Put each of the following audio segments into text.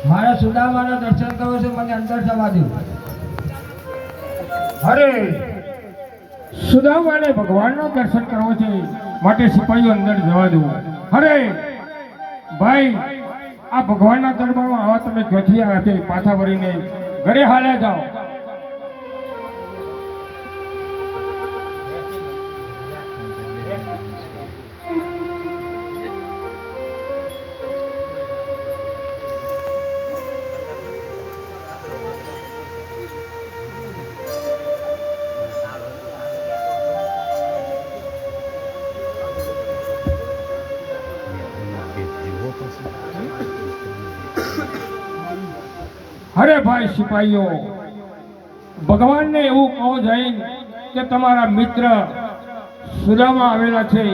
મારે સુદામાના દર્શન કરવું છે, મને અંદર જવા દો. અરે સુદામાને ભગવાનનું દર્શન કરવો છે માટે સિપાહીઓ અંદર જવા દો. અરે ભાઈ, આ ભગવાનના દરબારમાં આવા તમે ક્યાંથી આવ્યા છે? પાછા વળીને ઘરે હાલ્યા જાઓ. અરે ભાઈ સિપાહીઓ, ભગવાનને એવું કહો જઈને કે તમારા મિત્ર સુદામા આવેલા છે,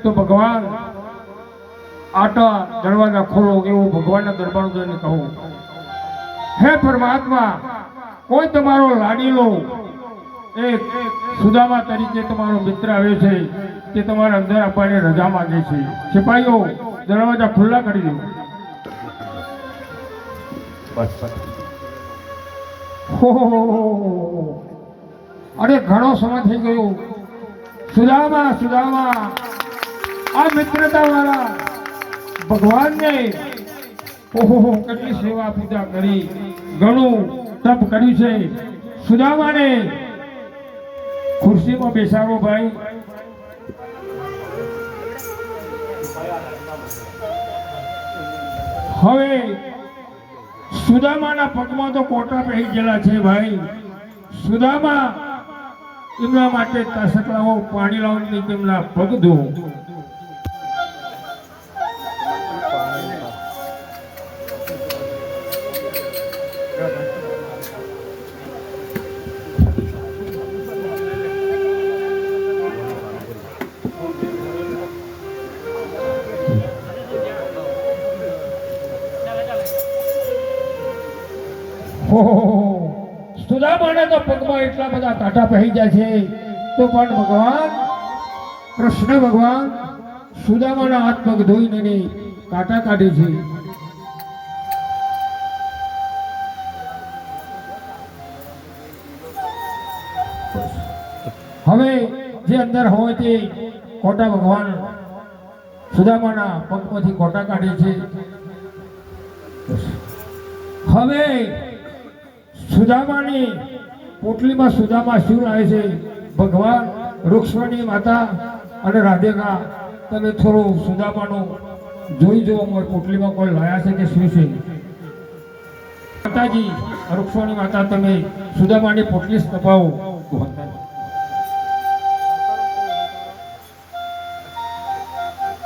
તો ભગવાન આટા દરવાજા ખોલો એવું ભગવાનના દરબાર જઈને કહો. હે પરમાત્મા, કોઈ તમારો લાડીલો એક સુદામા તરીકે તમારો મિત્ર આવે છે, તે તમારા અંદર આપવાની રજા માંગે છે. સિપાહીઓ દરવાજા ખુલ્લા કરી દો. અરે ઘણો સમય થઈ ગયો. સુદામા સુદામા, આ મિત્રતા વાળા ભગવાનને ઓહો કેટલી સેવા પૂજા કરી, ઘણું તપ કર્યું છે. સુદામાને ખુરશીમાં બેસાડો ભાઈ. હવે સુદામાના પગમાં તો કોટા પહેરી ગયેલા છે ભાઈ. સુદામા એમના માટે તસક લાવો, પાણી લાવો, તેમના પગ ધો. સુદામાને તો પગમાં એટલા બધા કાંટા પહેરી જાય છે, તો પણ ભગવાન કૃષ્ણ ભગવાન સુદામાના હાથ પગ ધોઈને કાંટા કાઢે છે. હવે જે અંદર હોય તે કોટા ભગવાન સુદામાના પગમાંથી કોટા કાઢે છે. હવે સુદામાની પોટલીમાં સુદામા શું લાવે છે? ભગવાન રૂક્ષ્મણી માતા અને રાધિકા, તમે થોડું સુદામાનું જોઈ જો, અમારી પોટલીમાં કોઈ લાયા છે કે શું છે? માતાજી રૂક્ષ્મણી માતા, તમે સુદામાની પોટલી તપાવો.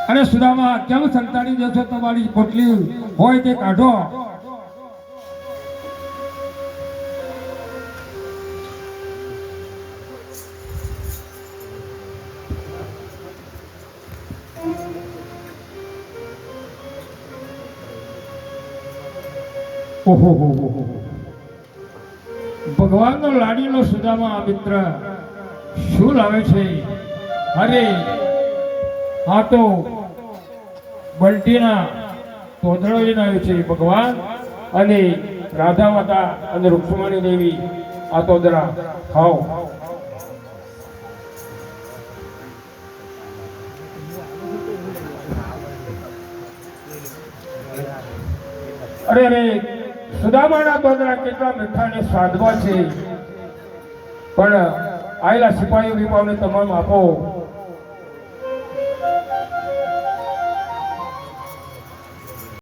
અને સુદામા, કેમ સંતાડી દો છો? તમારી પોટલી હોય તે કાઢો. ઓહો, ભગવાનનો લાડીલો સુદામા મિત્ર શું લાવે છે? અરે આ તો બલ્ટીના તોદડો લઈને આવે છે. ભગવાન અને રાધા માતા અને રૂક્ષ્મણી દેવી આ તોદડા ખાઓ. અરે અરે, સુદામાના તોદડા કેટલા મીઠા અને સ્વાદમાં છે, પણ આયેલા સિપાહીઓ વિપાવને તમામ આપો.